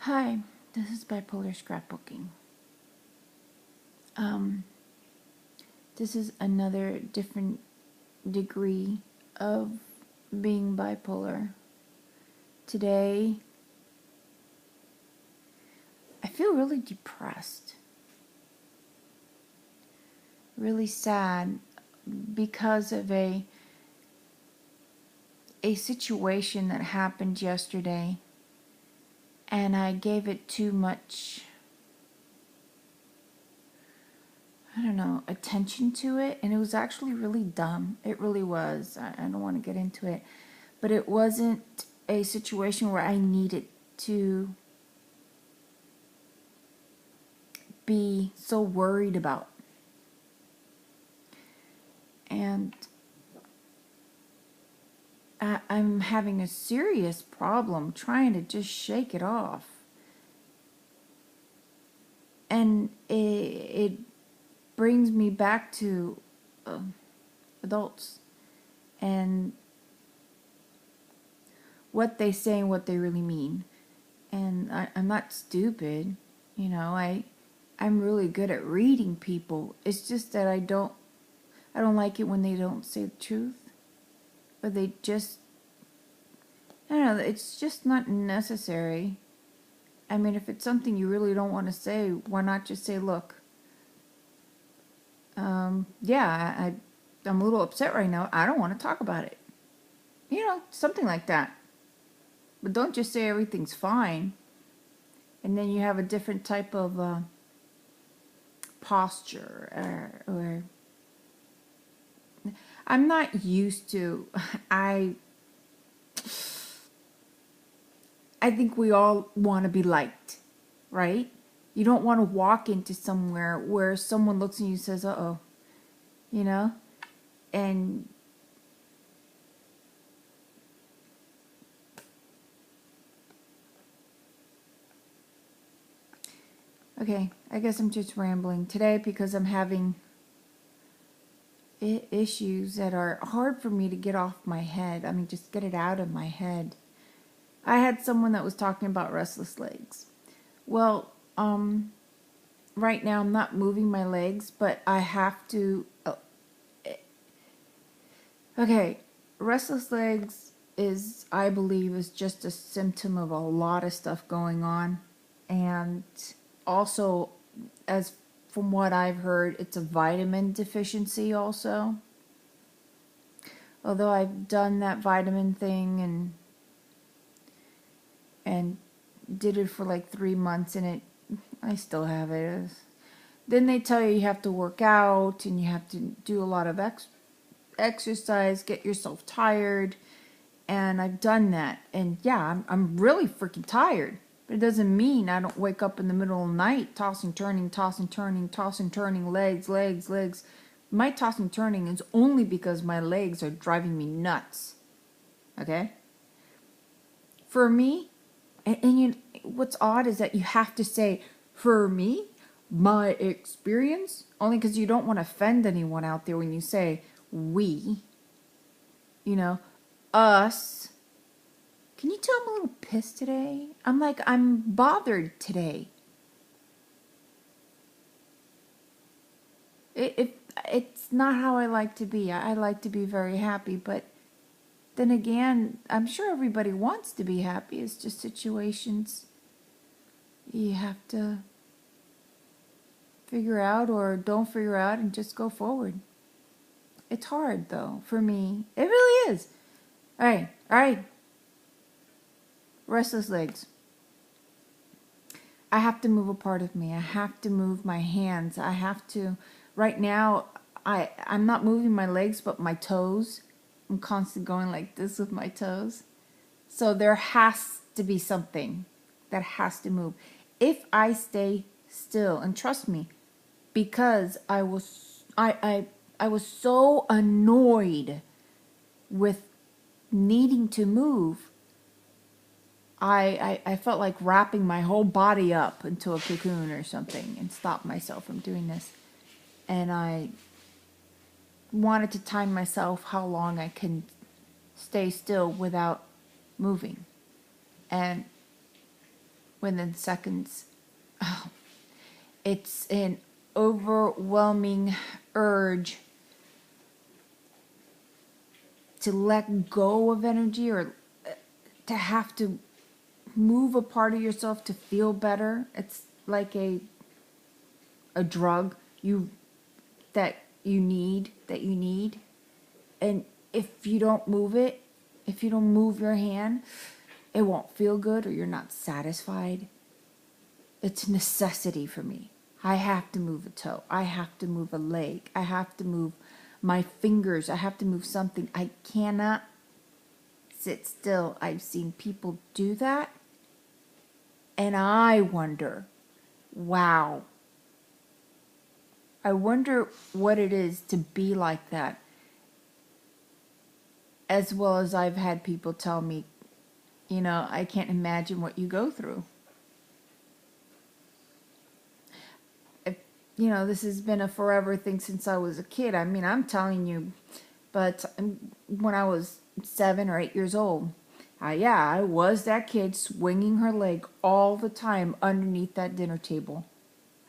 Hi, this is bipolar scrapbooking. Um, this is another different degree of being bipolar. Today, I feel really depressed, really sad because of a situation that happened yesterday, and I gave it too much, I don't know, attention to it, and it was actually really dumb. It really was. I don't want to get into it, but it wasn't a situation where I needed to be so worried about. And I'm having a serious problem trying to just shake it off. And it brings me back to adults and what they say and what they really mean. And I'm not stupid, I'm really good at reading people. It's just that I don't like it when they don't say the truth, or they just, I don't know, it's just not necessary. I mean, if it's something you really don't want to say, why not just say, look, yeah, I'm a little upset right now. I don't want to talk about it. Something like that. But don't just say everything's fine, and then you have a different type of posture, or I'm not used to. I think we all want to be liked, right? You don't want to walk into somewhere where someone looks at you and says, "Uh-oh," you know? And okay, I guess I'm just rambling today because I'm having issues that are hard for me to get off my head. I mean, just get it out of my head. I had someone that was talking about restless legs. Well, right now I'm not moving my legs, but I have to. Okay, restless legs is, I believe, is just a symptom of a lot of stuff going on, and also, as from what I've heard, it's a vitamin deficiency also. Although I've done that vitamin thing and did it for like 3 months, and I still have it. Then they tell you have to work out and you have to do a lot of exercise, get yourself tired, and I've done that. And yeah, I'm really freaking tired. But it doesn't mean I don't wake up in the middle of the night tossing, turning, tossing, turning, tossing, turning, legs, legs, legs. My tossing, turning is only because my legs are driving me nuts. Okay? For me, and what's odd is that you have to say, for me, my experience, only because you don't want to offend anyone out there when you say we, us. Can you tell I'm a little pissed today? I'm bothered today. It's not how I like to be. I like to be very happy, but then again, I'm sure everybody wants to be happy. It's just situations you have to figure out or don't figure out and just go forward. It's hard, though, for me. It really is. All right. Restless legs. I have to move a part of me. I have to move my hands. I have to. Right now, I'm not moving my legs, but my toes. I'm constantly going like this with my toes. So there has to be something that has to move. If I stay still, and trust me, because I was so annoyed with needing to move, I felt like wrapping my whole body up into a cocoon or something and stop myself from doing this. And I wanted to time myself how long I can stay still without moving. And within seconds. It's an overwhelming urge to let go of energy, or to have to move a part of yourself to feel better. It's like a drug that you need. And if you don't move it, if you don't move your hand, it won't feel good, or you're not satisfied. It's a necessity for me. I have to move a toe. I have to move a leg. I have to move my fingers. I have to move something. I cannot sit still. I've seen people do that, and I wonder, wow, I wonder what it is to be like that. As well as I've had people tell me, I can't imagine what you go through. This has been a forever thing since I was a kid. I mean, I'm telling you, but when I was 7 or 8 years old, I was that kid swinging her leg all the time underneath that dinner table.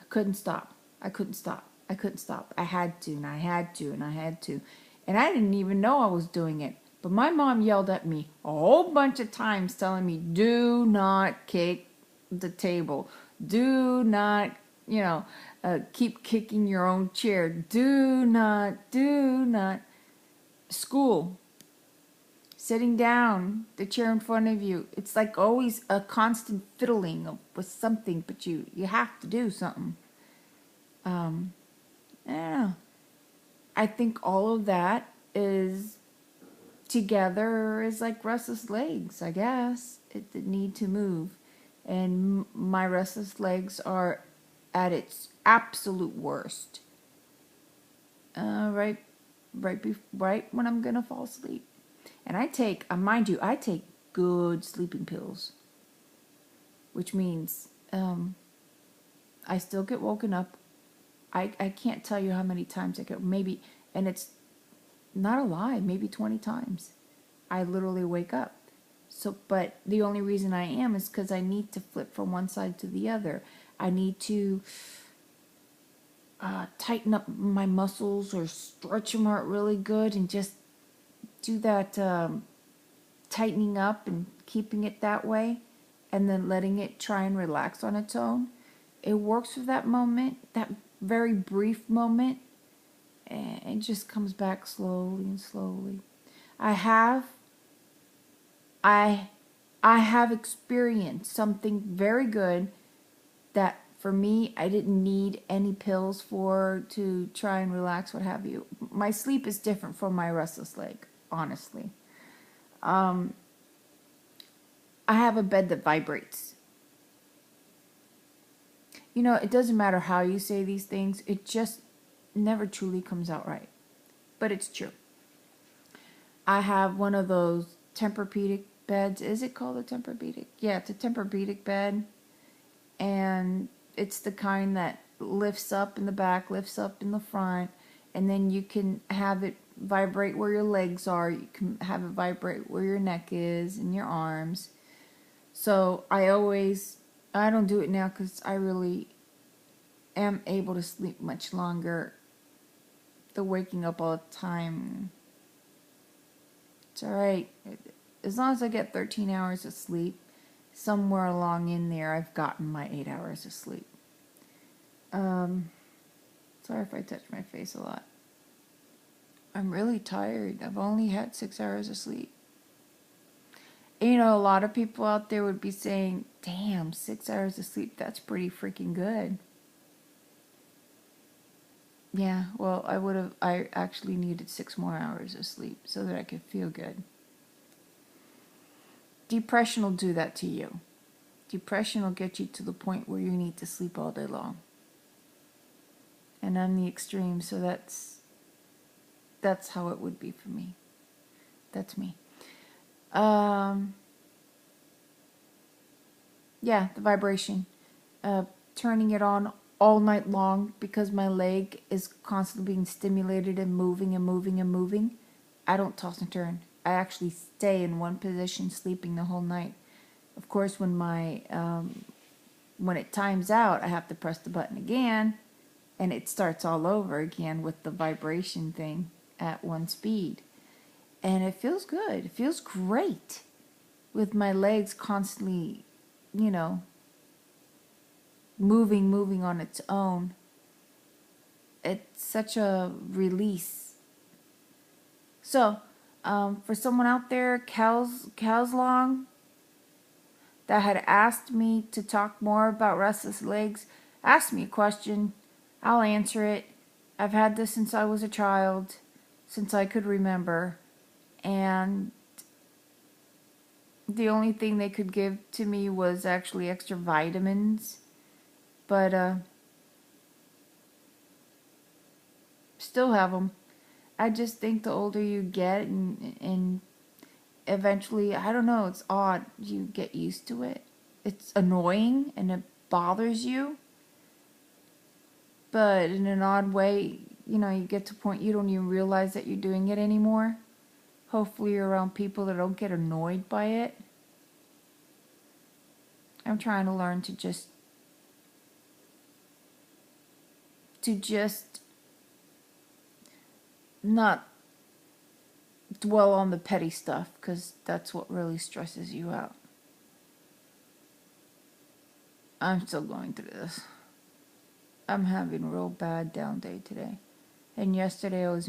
I couldn't stop. I couldn't stop. I couldn't stop. I had to, and I had to, and I had to. And I didn't even know I was doing it. But my mom yelled at me a whole bunch of times telling me, do not kick the table. Do not, keep kicking your own chair. Do not. School. Sitting down, the chair in front of you. It's like always a constant fiddling with something, but you have to do something. I don't know. I think all of that is together is like restless legs, I guess. It need to move. And my restless legs are at its absolute worst. Right when I'm gonna fall asleep. And I take, mind you, I take good sleeping pills. Which means I still get woken up. I can't tell you how many times I get, maybe, and it's not a lie, maybe 20 times. I literally wake up. So, but the only reason I am is because I need to flip from one side to the other. I need to tighten up my muscles or stretch them out really good and just do that tightening up and keeping it that way, and then letting it try and relax on its own. It works for that moment, that very brief moment, and it just comes back slowly and slowly. I have experienced something very good that for me I didn't need any pills for to try and relax, what have you. My sleep is different from my restless leg, honestly. I have a bed that vibrates. It doesn't matter how you say these things, it just never truly comes out right. But it's true. I have one of those Tempur-Pedic beds. Is it called a Tempur-Pedic? Yeah, it's a Tempur-Pedic bed. And it's the kind that lifts up in the back, lifts up in the front, and then you can have it vibrate where your legs are. You can have it vibrate where your neck is and your arms. So I don't do it now because I really am able to sleep much longer. The waking up all the time, it's alright. As long as I get 13 hours of sleep, somewhere along in there I've gotten my 8 hours of sleep. Sorry if I touch my face a lot. I'm really tired. I've only had 6 hours of sleep. A lot of people out there would be saying, damn, 6 hours of sleep, that's pretty freaking good. Yeah, well, I actually needed 6 more hours of sleep so that I could feel good. Depression will do that to you. Depression will get you to the point where you need to sleep all day long. And I'm the extreme, so that's how it would be for me. That's me. Yeah, the vibration. Turning it on all night long because my leg is constantly being stimulated and moving and moving and moving. I don't toss and turn. I actually stay in one position sleeping the whole night. Of course, when my when it times out, I have to press the button again, and it starts all over again with the vibration thing at one speed. And it feels good. It feels great with my legs constantly, you know, moving on its own. It's such a release. So, for someone out there, Cows Long, that had asked me to talk more about restless legs, ask me a question. I'll answer it. I've had this since I was a child, since I could remember. And the only thing they could give to me was actually extra vitamins. But, still have them. I just think the older you get and eventually, I don't know, it's odd. You get used to it. It's annoying and it bothers you. But in an odd way, you know, you get to a point you don't even realize that you're doing it anymore. Hopefully you're around people that don't get annoyed by it. I'm trying to learn to just not dwell on the petty stuff, because that's what really stresses you out. I'm still going through this. I'm having a real bad down day today. And yesterday I was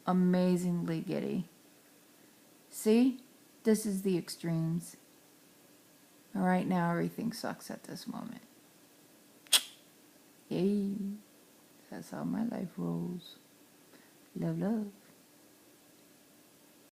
amazingly giddy. See? This is the extremes. Right now everything sucks at this moment. Yay. That's how my life rolls. Love, love.